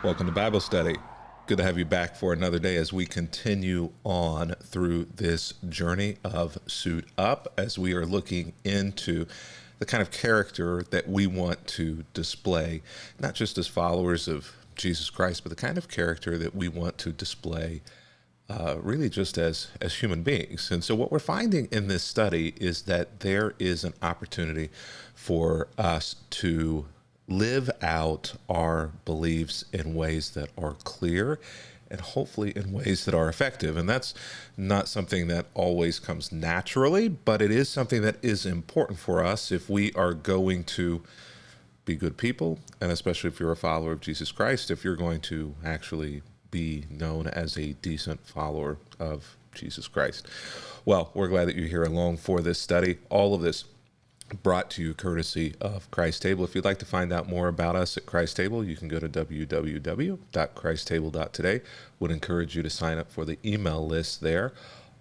Welcome to Bible Study. Good to have you back for another day as we continue on through this journey of Suit Up, as we are looking into the kind of character that we want to display, not just as followers of Jesus Christ, but the kind of character that we want to display really just as human beings. And so what we're finding in this study is that there is an opportunity for us to live out our beliefs in ways that are clear and hopefully in ways that are effective. And that's not something that always comes naturally, but it is something that is important for us if we are going to be good people, and especially if you're a follower of Jesus Christ, if you're going to actually be known as a decent follower of Jesus Christ. Well, we're glad that you're here along for this study. All of this brought to you courtesy of Christ Table. If you'd like to find out more about us at Christ Table, you can go to www.christtable.today. Would encourage you to sign up for the email list there.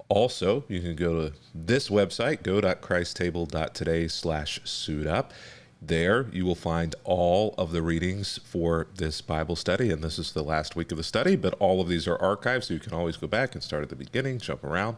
Also, you can go to this website, go.christtable.today/suitup. There you will find all of the readings for this Bible study, and this is the last week of the study, but all of these are archived, so you can always go back and start at the beginning, jump around,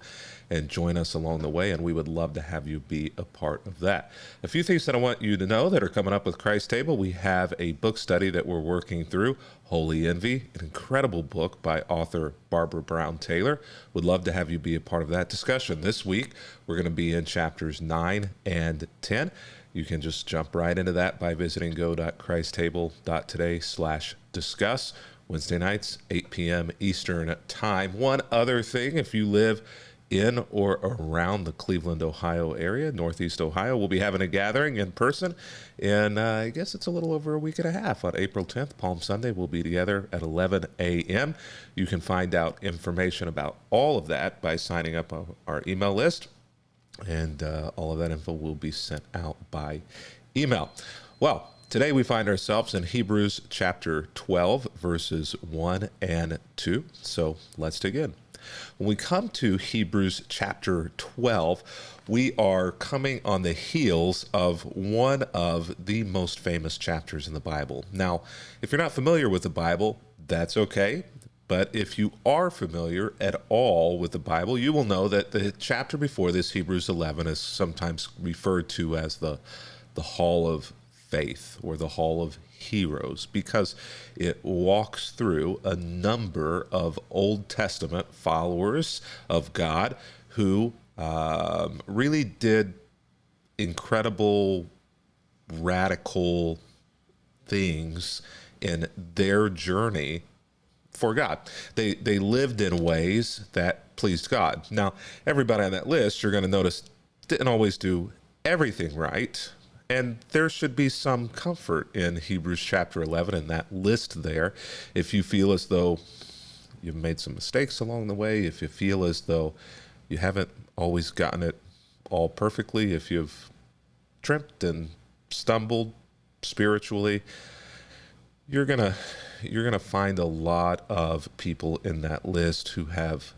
and join us along the way, and we would love to have you be a part of that. A few things that I want you to know that are coming up with Christ Table. We have a book study that we're working through, Holy Envy, an incredible book by author Barbara Brown Taylor. Would love to have you be a part of that discussion. This week, we're going to be in chapters 9 and 10. You can just jump right into that by visiting go.christtable.today/discuss. Wednesday nights, 8 p.m. Eastern Time. One other thing, if you live in or around the Cleveland, Ohio area, Northeast Ohio, we'll be having a gathering in person. And I guess it's a little over a week and a half. On April 10th, Palm Sunday, we'll be together at 11 a.m. You can find out information about all of that by signing up on our email list. And all of that info will be sent out by email. Well, today we find ourselves in Hebrews chapter 12, verses 1 and 2. So let's dig in. When we come to Hebrews chapter 12, we are coming on the heels of one of the most famous chapters in the Bible. Now, if you're not familiar with the Bible, that's okay. But if you are familiar at all with the Bible, you will know that the chapter before this, Hebrews 11, is sometimes referred to as the Hall of Faith or the Hall of Heroes, because it walks through a number of Old Testament followers of God who really did incredible, radical things in their journey for God. They lived in ways that pleased God. Now, everybody on that list, you're going to notice, didn't always do everything right. And there should be some comfort in Hebrews chapter 11 and that list there. If you feel as though you've made some mistakes along the way, if you feel as though you haven't always gotten it all perfectly, if you've tripped and stumbled spiritually, you're gonna find a lot of people in that list who have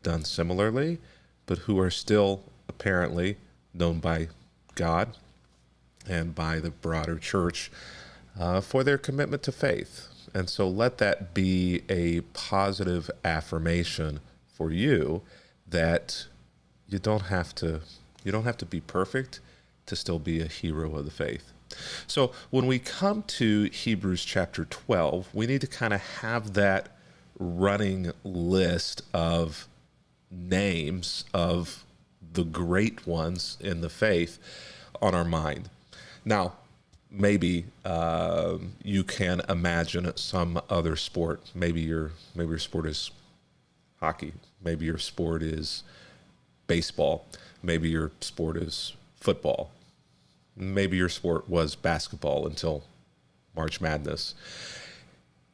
done similarly, but who are still apparently known by God and by the broader church for their commitment to faith. And so let that be a positive affirmation for you that you don't have to be perfect to still be a hero of the faith. So when we come to Hebrews chapter 12, we need to kind of have that running list of names of the great ones in the faith on our mind. Now, maybe you can imagine some other sport. Maybe your sport is hockey. Maybe your sport is baseball. Maybe your sport is football. Maybe your sport was basketball until March Madness.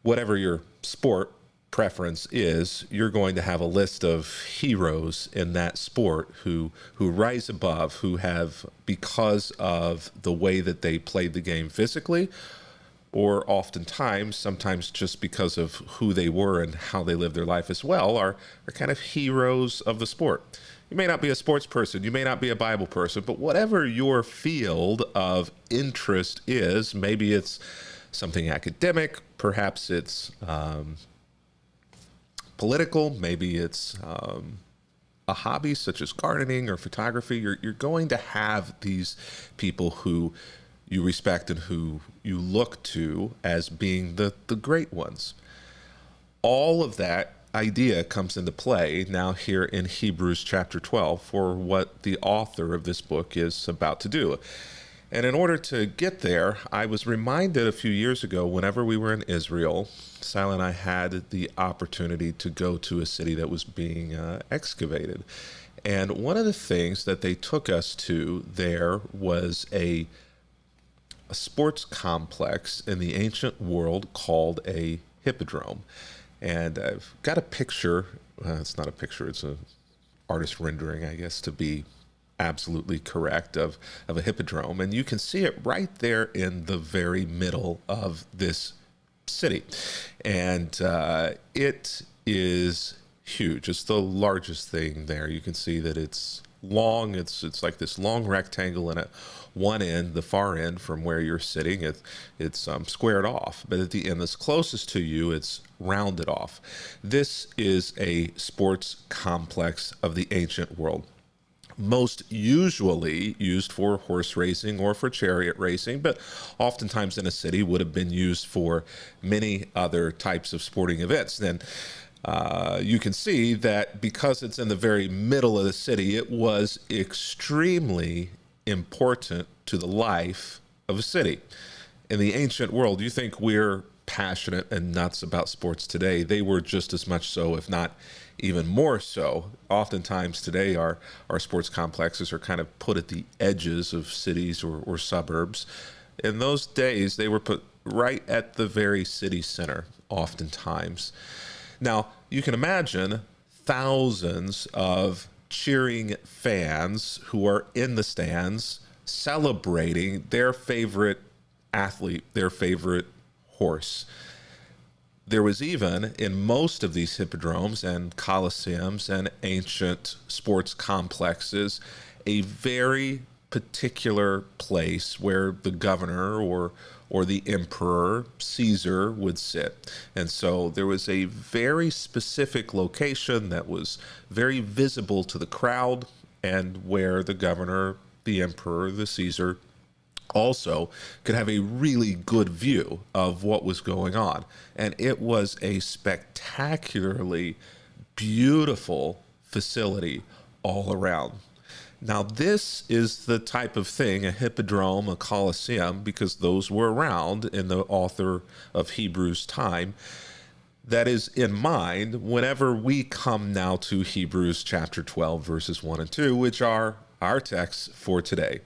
Whatever your sport preference is, you're going to have a list of heroes in that sport who rise above, who have, because of the way that they played the game physically, or oftentimes, sometimes just because of who they were and how they lived their life as well, are kind of heroes of the sport. You may not be a sports person, you may not be a Bible person, but whatever your field of interest is, maybe it's something academic, Perhaps it's political, maybe it's a hobby such as gardening or photography. You're going to have these people who you respect and who you look to as being the great ones. All of that idea comes into play now here in Hebrews chapter 12 for what the author of this book is about to do. And in order to get there, I was reminded a few years ago, whenever we were in Israel, Sal and I had the opportunity to go to a city that was being excavated. And one of the things that they took us to there was a sports complex in the ancient world called a hippodrome. And I've got a picture. It's not a picture. It's an artist rendering, I guess, to be absolutely correct, of a hippodrome. And you can see it right there in the very middle of this city. And it is huge. It's the largest thing there. You can see that it's long. It's like this long rectangle, and at one end, the far end from where you're sitting, it's squared off. But at the end that's closest to you, it's rounded off. This is a sports complex of the ancient world. Most usually used for horse racing or for chariot racing, but oftentimes in a city would have been used for many other types of sporting events. Then you can see that because it's in the very middle of the city, it was extremely important to the life of a city. In the ancient world, you think we're passionate and nuts about sports today. They were just as much so, if not even more so. Oftentimes today, our sports complexes are kind of put at the edges of cities or suburbs. In those days, they were put right at the very city center, oftentimes. Now, you can imagine thousands of cheering fans who are in the stands celebrating their favorite athlete, their favorite horse. There was even, in most of these hippodromes and coliseums and ancient sports complexes, a very particular place where the governor or the emperor, Caesar, would sit. And so there was a very specific location that was very visible to the crowd, and where the governor, the emperor, the Caesar also could have a really good view of what was going on. And it was a spectacularly beautiful facility all around. Now, this is the type of thing, a hippodrome, a coliseum, because those were around in the author of Hebrews' time, that is in mind whenever we come now to Hebrews chapter 12, verses 1 and 2, which are our texts for today.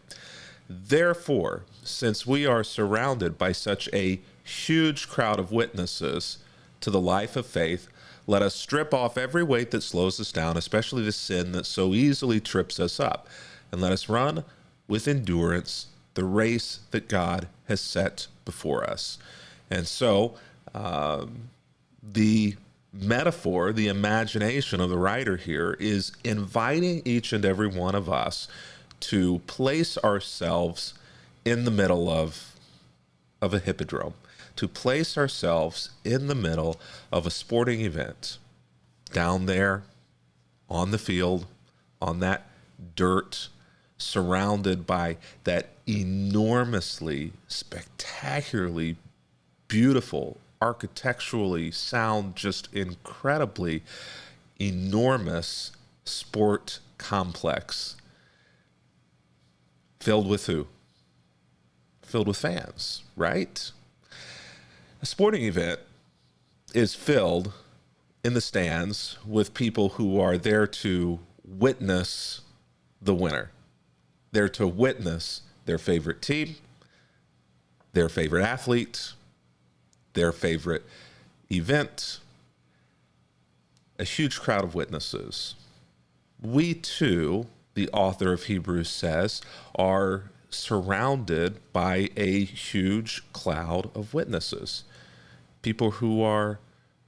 Therefore, since we are surrounded by such a huge crowd of witnesses to the life of faith, let us strip off every weight that slows us down, especially the sin that so easily trips us up, and let us run with endurance the race that God has set before us. And so the metaphor, the imagination of the writer here is inviting each and every one of us to place ourselves in the middle of a hippodrome, to place ourselves in the middle of a sporting event, down there on the field, on that dirt, surrounded by that enormously, spectacularly beautiful, architecturally sound, just incredibly enormous sport complex. Filled with who? Filled with fans, right? A sporting event is filled in the stands with people who are there to witness the winner. They're to witness their favorite team, their favorite athlete, their favorite event. A huge crowd of witnesses. We too, the author of Hebrews says, are surrounded by a huge cloud of witnesses, people who are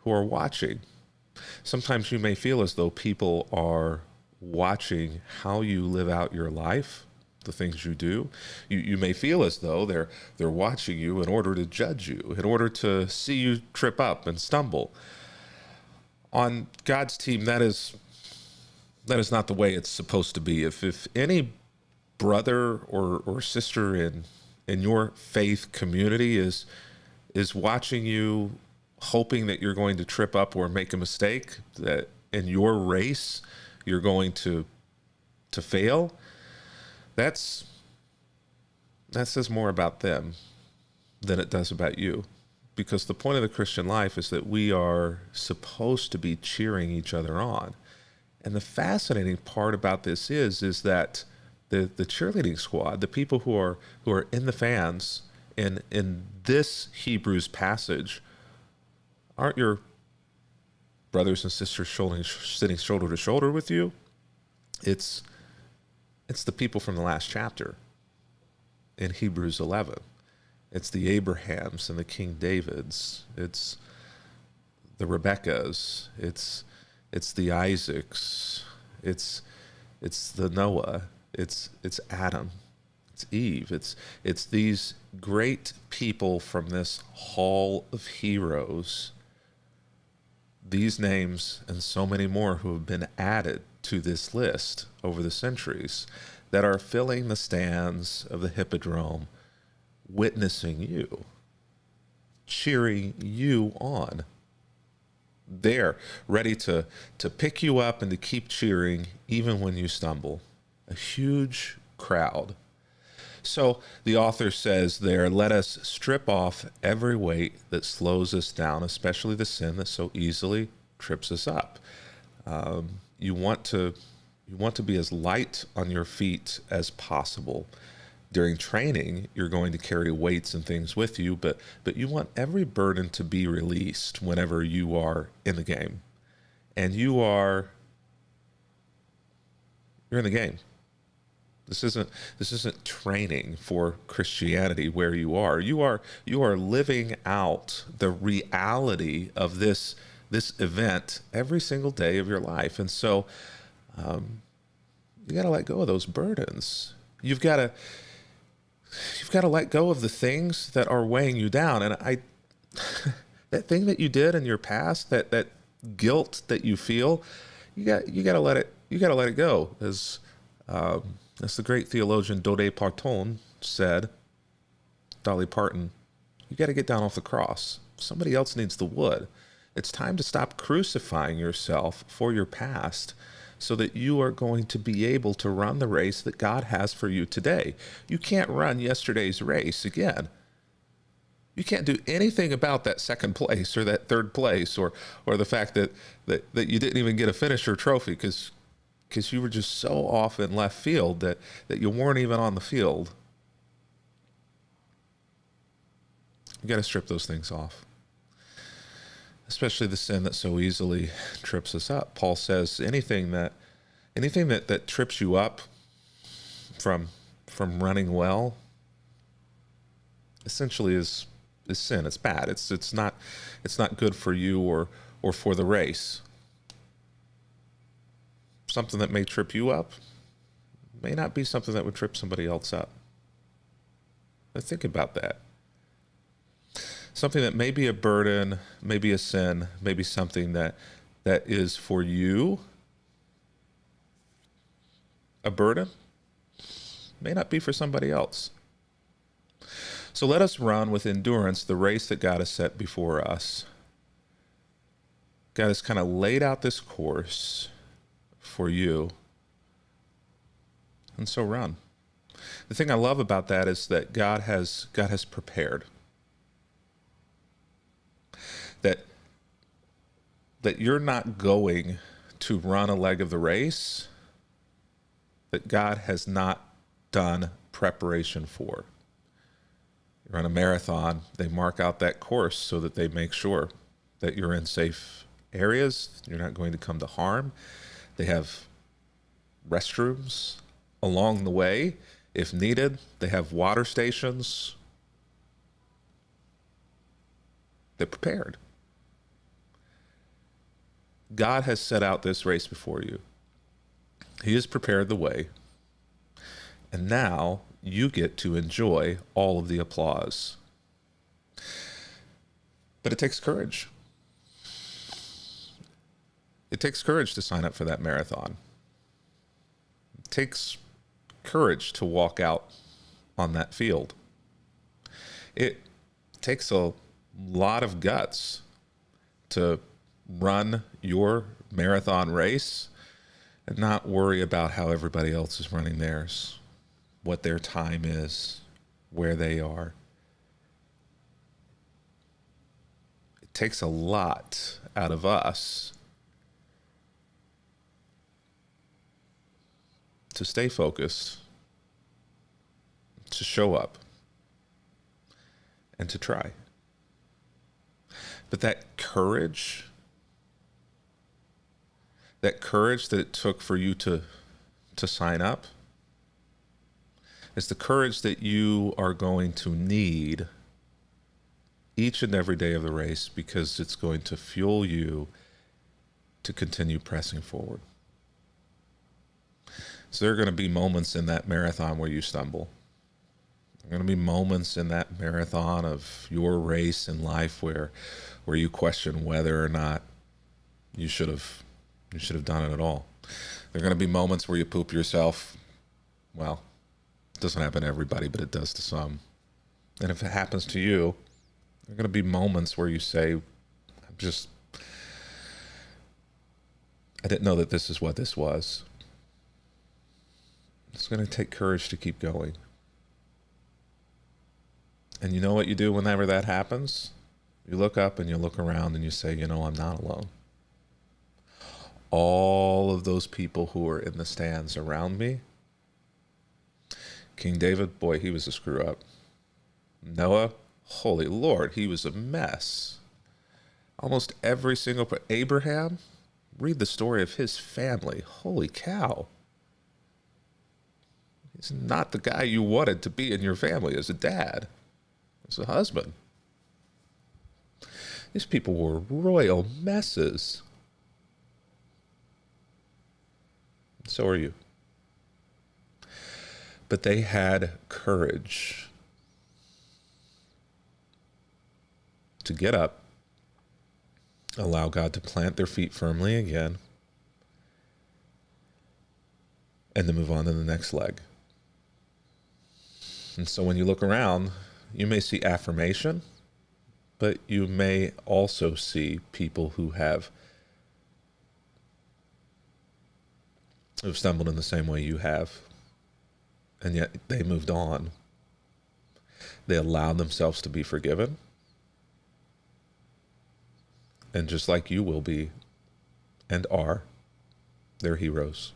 watching. Sometimes you may feel as though people are watching how you live out your life, the things you do. You may feel as though they're watching you in order to judge you, in order to see you trip up and stumble. On God's team, that is not the way it's supposed to be. If any brother or sister in your faith community is watching you, hoping that you're going to trip up or make a mistake, that in your race you're going to fail, that says more about them than it does about you. Because the point of the Christian life is that we are supposed to be cheering each other on. And the fascinating part about this is that the cheerleading squad, the people who are in the fans in this Hebrews passage, aren't your brothers and sisters sitting shoulder to shoulder with you. It's the people from the last chapter in Hebrews 11. It's the Abrahams and the King Davids. It's the Rebeccas. It's the Isaacs. It's the Noah. It's Adam. It's Eve. It's these great people from this hall of heroes. These names and so many more who have been added to this list over the centuries that are filling the stands of the Hippodrome, witnessing you, cheering you on. They're ready to pick you up and to keep cheering even when you stumble. A huge crowd. So the author says there, let us strip off every weight that slows us down, especially the sin that so easily trips us up. You want to be as light on your feet as possible. During training, you're going to carry weights and things with you, but you want every burden to be released whenever you are in the game. And you're in the game. This isn't training for Christianity where you are. You are living out the reality of this event every single day of your life. And so you got to let go of those burdens. You've got to let go of the things that are weighing you down. And that thing that you did in your past, that guilt that you feel, you got to let it go. As the great theologian Dolly Parton said, Dolly Parton, you got to get down off the cross. Somebody else needs the wood. It's time to stop crucifying yourself for your past so that you are going to be able to run the race that God has for you today. You can't run yesterday's race again. You can't do anything about that second place or that third place or the fact that you didn't even get a finisher trophy because you were just so off in left field that you weren't even on the field. You got to strip those things off, especially the sin that so easily trips us up. Paul says anything that trips you up from running well essentially is sin. It's bad. It's not good for you or for the race. Something that may trip you up may not be something that would trip somebody else up. Now think about that. Something that may be a burden, maybe a sin, maybe something that is for you a burden, may not be for somebody else. So let us run with endurance the race that God has set before us. God has kind of laid out this course for you. And so run. The thing I love about that is that God has prepared. That you're not going to run a leg of the race that God has not done preparation for. You run a marathon, they mark out that course so that they make sure that you're in safe areas, you're not going to come to harm. They have restrooms along the way if needed. They have water stations. They're prepared. God has set out this race before you. He has prepared the way. And now you get to enjoy all of the applause. But it takes courage. It takes courage to sign up for that marathon. It takes courage to walk out on that field. It takes a lot of guts to run your marathon race and not worry about how everybody else is running theirs, what their time is, where they are. It takes a lot out of us to stay focused, to show up, and to try. But that courage that it took for you to sign up is the courage that you are going to need each and every day of the race, because it's going to fuel you to continue pressing forward. So there are going to be moments in that marathon where you stumble. There are going to be moments in that marathon of your race in life where you question whether or not you should have done it at all. There are going to be moments where you poop yourself. Well, it doesn't happen to everybody, but it does to some. And if it happens to you, there are going to be moments where you say, I didn't know that this is what this was. It's going to take courage to keep going. And you know what you do whenever that happens? You look up and you look around and you say, I'm not alone. All of those people who are in the stands around me. King David, boy, he was a screw up. Noah, holy Lord, he was a mess. Almost every single Abraham, read the story of his family. Holy cow. He's not the guy you wanted to be in your family as a dad, as a husband. These people were royal messes. So are you. But they had courage to get up, allow God to plant their feet firmly again, and to move on to the next leg. And so when you look around, you may see affirmation, but you may also see people who have stumbled in the same way you have, and yet they moved on. They allowed themselves to be forgiven. And just like you will be and are, they're heroes.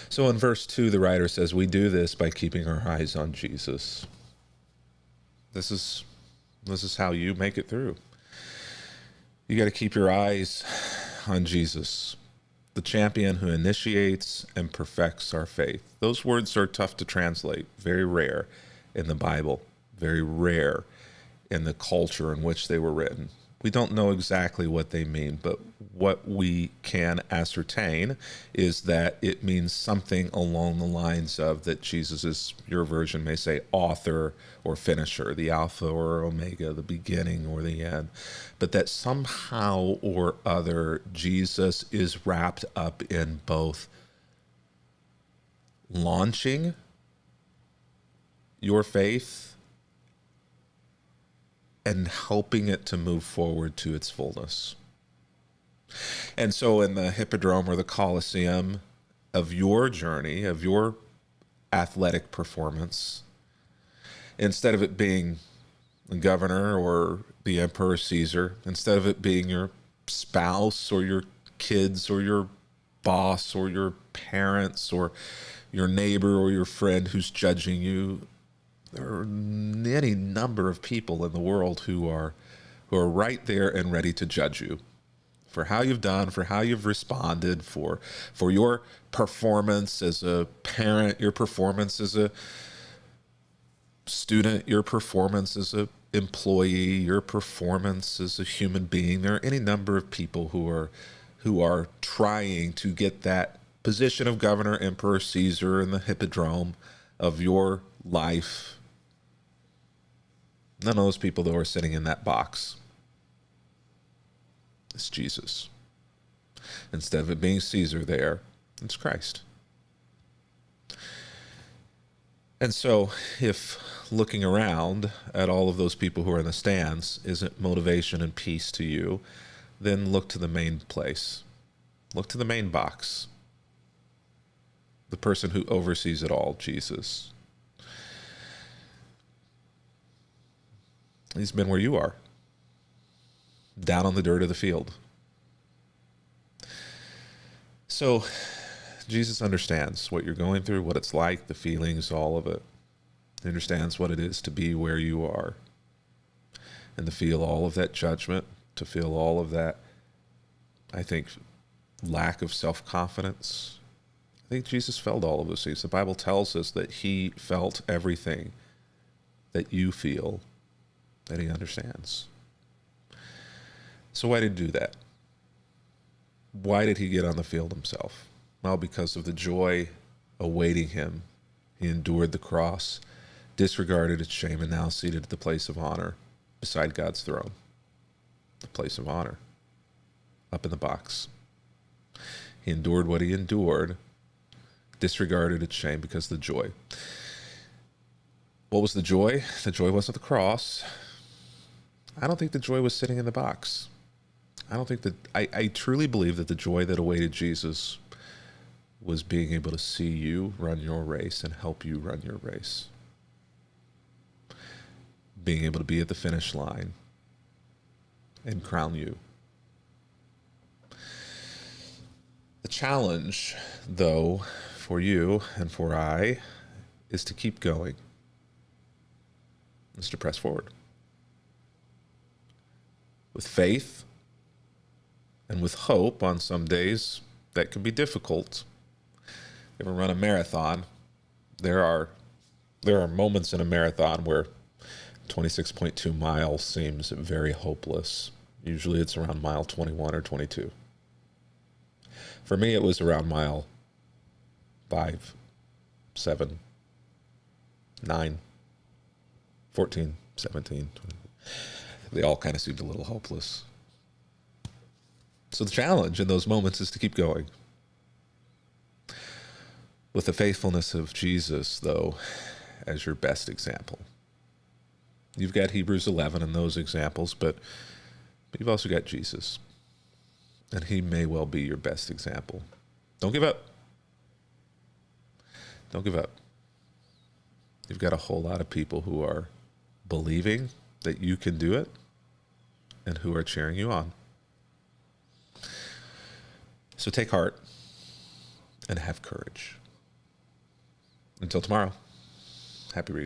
So in verse 2, the writer says, we do this by keeping our eyes on Jesus. This is how you make it through. You got to keep your eyes on Jesus, the champion who initiates and perfects our faith. Those words are tough to translate, very rare in the Bible, very rare in the culture in which they were written. We don't know exactly what they mean, but what we can ascertain is that it means something along the lines of that Jesus is, your version may say, author or finisher, the Alpha or Omega, the beginning or the end, but that somehow or other Jesus is wrapped up in both launching your faith and helping it to move forward to its fullness. And so in the Hippodrome or the Colosseum of your journey, of your athletic performance, instead of it being the governor or the Emperor Caesar, instead of it being your spouse or your kids or your boss or your parents or your neighbor or your friend who's judging you, there are any number of people in the world who are right there and ready to judge you for how you've done, for how you've responded, for your performance as a parent, your performance as a student, your performance as an employee, your performance as a human being. There are any number of people who are trying to get that position of governor, emperor, Caesar, in the hippodrome of your life. None of those people, though, are sitting in that box. It's Jesus. Instead of it being Caesar there, it's Christ. And so if looking around at all of those people who are in the stands isn't motivation and peace to you, then look to the main place. Look to the main box. The person who oversees it all, Jesus. He's been where you are, down on the dirt of the field. So Jesus understands what you're going through, what it's like, the feelings, all of it. He understands what it is to be where you are and to feel all of that judgment, to feel all of that, I think, lack of self-confidence. I think Jesus felt all of those things. The Bible tells us that he felt everything that you feel, that he understands. So why did he do that? Why did he get on the field himself? Well, because of the joy awaiting him. He endured the cross, disregarded its shame, and now seated at the place of honor beside God's throne. The place of honor, up in the box. He endured what he endured, disregarded its shame because of the joy. What was the joy? The joy wasn't the cross. I don't think the joy was sitting in the box. I don't think that, I truly believe that the joy that awaited Jesus was being able to see you run your race and help you run your race. Being able to be at the finish line and crown you. The challenge, though, for you and for I, is to keep going. Is to press forward. With faith and with hope on some days that can be difficult. If you ever run a marathon, there are moments in a marathon where 26.2 miles seems very hopeless. Usually it's around mile 21 or 22. For me, it was around mile 5, 7, 9, 14, 17, 20. They all kind of seemed a little hopeless. So the challenge in those moments is to keep going. With the faithfulness of Jesus, though, as your best example. You've got Hebrews 11 in those examples, but you've also got Jesus. And he may well be your best example. Don't give up. Don't give up. You've got a whole lot of people who are believing that you can do it and who are cheering you on. So take heart and have courage. Until tomorrow, happy reading.